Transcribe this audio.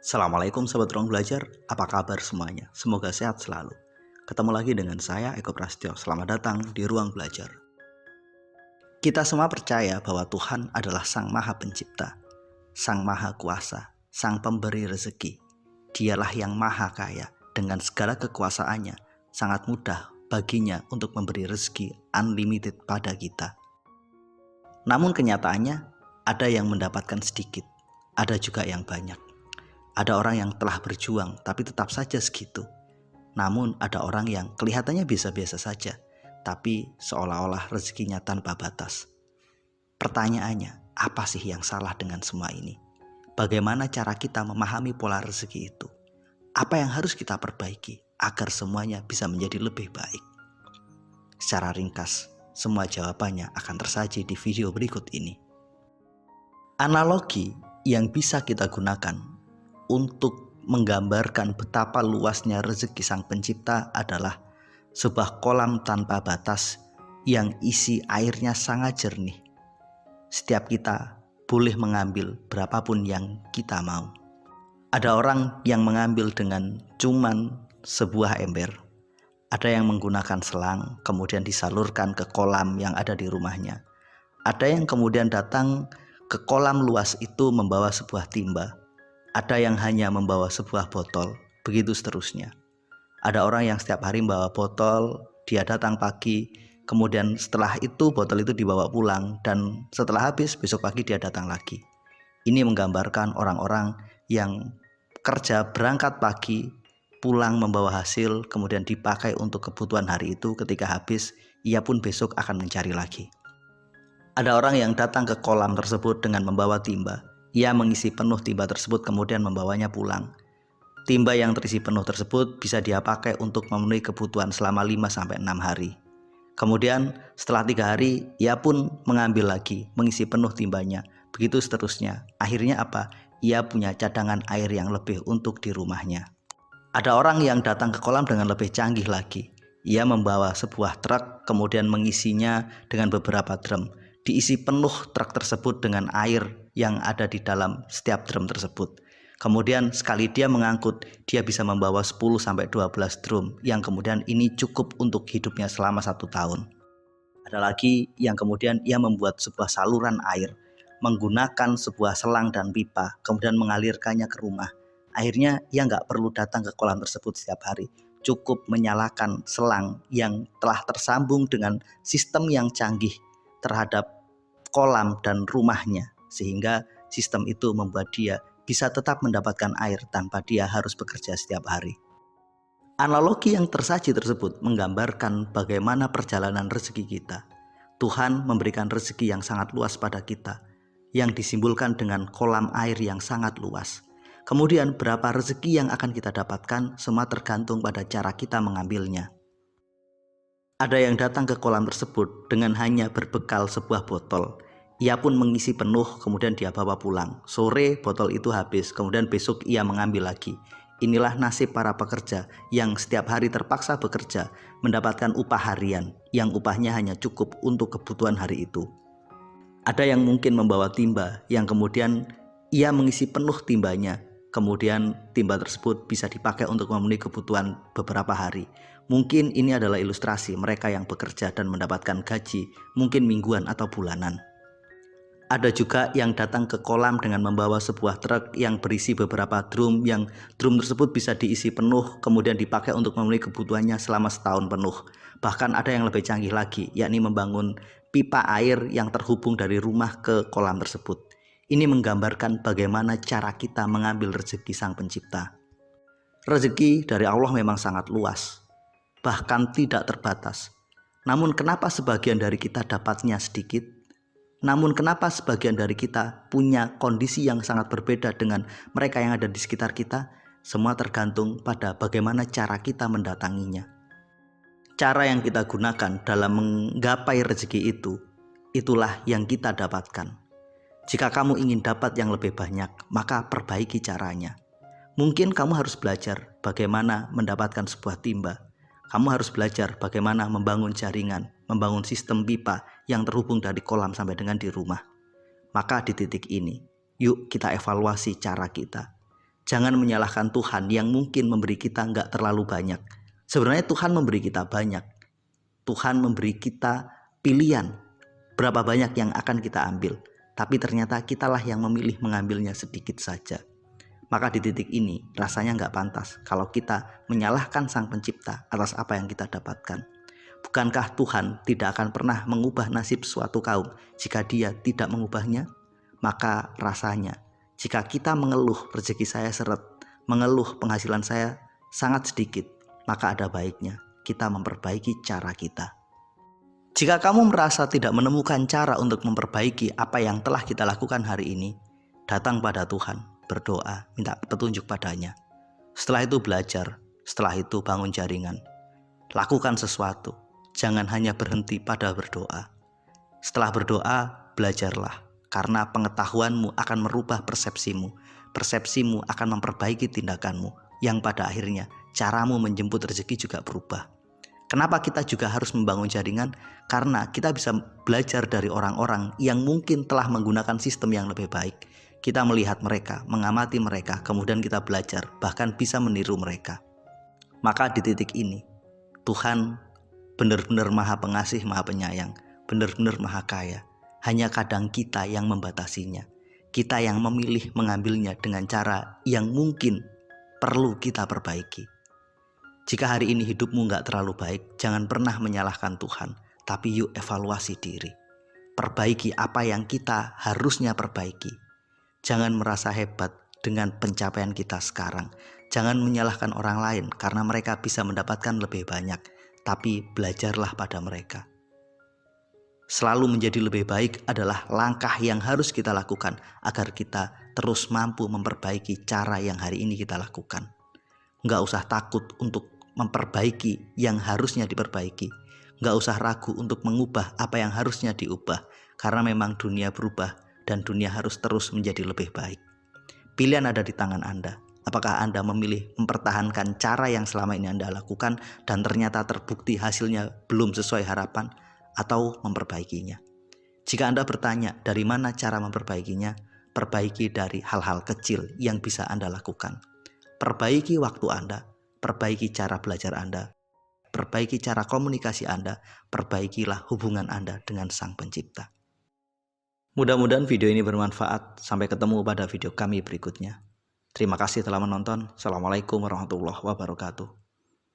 Assalamualaikum Sobat Ruang Belajar, apa kabar semuanya? Semoga sehat selalu. Ketemu lagi dengan saya Eko Prasetyo, selamat datang di Ruang Belajar. Kita semua percaya bahwa Tuhan adalah Sang Maha Pencipta, Sang Maha Kuasa, Sang Pemberi Rezeki. Dialah yang Maha Kaya, dengan segala kekuasaannya, sangat mudah baginya untuk memberi rezeki unlimited pada kita. Namun kenyataannya, ada yang mendapatkan sedikit, ada juga yang banyak. Ada orang yang telah berjuang tapi tetap saja segitu. Namun ada orang yang kelihatannya biasa-biasa saja, tapi seolah-olah rezekinya tanpa batas. Pertanyaannya, apa sih yang salah dengan semua ini? Bagaimana cara kita memahami pola rezeki itu? Apa yang harus kita perbaiki agar semuanya bisa menjadi lebih baik? Secara ringkas, semua jawabannya akan tersaji di video berikut ini. Analogi yang bisa kita gunakan untuk menggambarkan betapa luasnya rezeki Sang Pencipta adalah sebuah kolam tanpa batas yang isi airnya sangat jernih. Setiap kita boleh mengambil berapapun yang kita mau. Ada orang yang mengambil dengan cuman sebuah ember. Ada yang menggunakan selang kemudian disalurkan ke kolam yang ada di rumahnya. Ada yang kemudian datang ke kolam luas itu membawa sebuah timba. Ada yang hanya membawa sebuah botol, begitu seterusnya. Ada orang yang setiap hari membawa botol, dia datang pagi, kemudian setelah itu botol itu dibawa pulang, dan setelah habis besok pagi dia datang lagi. Ini menggambarkan orang-orang yang kerja berangkat pagi, pulang membawa hasil, kemudian dipakai untuk kebutuhan hari itu. Ketika habis, ia pun besok akan mencari lagi. Ada orang yang datang ke kolam tersebut dengan membawa timba. Ia mengisi penuh timba tersebut kemudian membawanya pulang. Timba yang terisi penuh tersebut bisa dia pakai untuk memenuhi kebutuhan selama 5-6 hari. Kemudian setelah 3 hari ia pun mengambil lagi, mengisi penuh timbanya. Begitu seterusnya. Akhirnya apa? Ia punya cadangan air yang lebih untuk di rumahnya. Ada orang yang datang ke kolam dengan lebih canggih lagi. Ia membawa sebuah truk kemudian mengisinya dengan beberapa drum. Diisi penuh truk tersebut dengan air yang ada di dalam setiap drum tersebut. Kemudian sekali dia mengangkut, dia bisa membawa 10-12 drum yang kemudian ini cukup untuk hidupnya selama 1 tahun. Ada lagi yang kemudian ia membuat sebuah saluran air, menggunakan sebuah selang dan pipa, kemudian mengalirkannya ke rumah. Akhirnya ia nggak perlu datang ke kolam tersebut setiap hari. Cukup menyalakan selang yang telah tersambung dengan sistem yang canggih terhadap kolam dan rumahnya, sehingga sistem itu membuat dia bisa tetap mendapatkan air tanpa dia harus bekerja setiap hari. Analogi yang tersaji tersebut menggambarkan bagaimana perjalanan rezeki kita. Tuhan memberikan rezeki yang sangat luas pada kita, yang disimbolkan dengan kolam air yang sangat luas. Kemudian berapa rezeki yang akan kita dapatkan semua tergantung pada cara kita mengambilnya. Ada yang datang ke kolam tersebut dengan hanya berbekal sebuah botol. Ia pun mengisi penuh kemudian dia bawa pulang. Sore botol itu habis, kemudian besok ia mengambil lagi. Inilah nasib para pekerja yang setiap hari terpaksa bekerja mendapatkan upah harian yang upahnya hanya cukup untuk kebutuhan hari itu. Ada yang mungkin membawa timba yang kemudian ia mengisi penuh timbanya. Kemudian timba tersebut bisa dipakai untuk memenuhi kebutuhan beberapa hari. Mungkin ini adalah ilustrasi mereka yang bekerja dan mendapatkan gaji mungkin mingguan atau bulanan. Ada juga yang datang ke kolam dengan membawa sebuah truk yang berisi beberapa drum, yang drum tersebut bisa diisi penuh kemudian dipakai untuk memenuhi kebutuhannya selama setahun penuh. Bahkan ada yang lebih canggih lagi, yakni membangun pipa air yang terhubung dari rumah ke kolam tersebut. Ini menggambarkan bagaimana cara kita mengambil rezeki Sang Pencipta. Rezeki dari Allah memang sangat luas, bahkan tidak terbatas. Namun kenapa sebagian dari kita dapatnya sedikit? Namun kenapa sebagian dari kita punya kondisi yang sangat berbeda dengan mereka yang ada di sekitar kita? Semua tergantung pada bagaimana cara kita mendatanginya. Cara yang kita gunakan dalam menggapai rezeki itu, itulah yang kita dapatkan. Jika kamu ingin dapat yang lebih banyak, maka perbaiki caranya. Mungkin kamu harus belajar bagaimana mendapatkan sebuah timba. Kamu harus belajar bagaimana membangun jaringan, membangun sistem pipa yang terhubung dari kolam sampai dengan di rumah. Maka di titik ini, yuk kita evaluasi cara kita. Jangan menyalahkan Tuhan yang mungkin memberi kita nggak terlalu banyak. Sebenarnya Tuhan memberi kita banyak. Tuhan memberi kita pilihan berapa banyak yang akan kita ambil. Tapi ternyata kitalah yang memilih mengambilnya sedikit saja. Maka di titik ini rasanya nggak pantas kalau kita menyalahkan Sang Pencipta atas apa yang kita dapatkan. Bukankah Tuhan tidak akan pernah mengubah nasib suatu kaum jika Dia tidak mengubahnya? Maka rasanya jika kita mengeluh rezeki saya seret, mengeluh penghasilan saya sangat sedikit, maka ada baiknya kita memperbaiki cara kita. Jika kamu merasa tidak menemukan cara untuk memperbaiki apa yang telah kita lakukan hari ini, datang pada Tuhan, berdoa, minta petunjuk padanya. Setelah itu belajar, setelah itu bangun jaringan. Lakukan sesuatu, jangan hanya berhenti pada berdoa. Setelah berdoa, belajarlah, karena pengetahuanmu akan merubah persepsimu. Persepsimu akan memperbaiki tindakanmu, yang pada akhirnya caramu menjemput rezeki juga berubah. Kenapa kita juga harus membangun jaringan? Karena kita bisa belajar dari orang-orang yang mungkin telah menggunakan sistem yang lebih baik. Kita melihat mereka, mengamati mereka, kemudian kita belajar, bahkan bisa meniru mereka. Maka di titik ini, Tuhan benar-benar Maha Pengasih, Maha Penyayang, benar-benar Maha Kaya. Hanya kadang kita yang membatasinya. Kita yang memilih mengambilnya dengan cara yang mungkin perlu kita perbaiki. Jika hari ini hidupmu gak terlalu baik, jangan pernah menyalahkan Tuhan, tapi yuk evaluasi diri. Perbaiki apa yang kita harusnya perbaiki. Jangan merasa hebat dengan pencapaian kita sekarang. Jangan menyalahkan orang lain karena mereka bisa mendapatkan lebih banyak, tapi belajarlah pada mereka. Selalu menjadi lebih baik adalah langkah yang harus kita lakukan agar kita terus mampu memperbaiki cara yang hari ini kita lakukan. Nggak usah takut untuk memperbaiki yang harusnya diperbaiki. Nggak usah ragu untuk mengubah apa yang harusnya diubah, karena memang dunia berubah dan dunia harus terus menjadi lebih baik. Pilihan ada di tangan Anda. Apakah Anda memilih mempertahankan cara yang selama ini Anda lakukan dan ternyata terbukti hasilnya belum sesuai harapan, atau memperbaikinya? Jika Anda bertanya dari mana cara memperbaikinya, perbaiki dari hal-hal kecil yang bisa Anda lakukan. Perbaiki waktu Anda, perbaiki cara belajar Anda, perbaiki cara komunikasi Anda, perbaikilah hubungan Anda dengan Sang Pencipta. Mudah-mudahan video ini bermanfaat. Sampai ketemu pada video kami berikutnya. Terima kasih telah menonton. Assalamualaikum warahmatullahi wabarakatuh.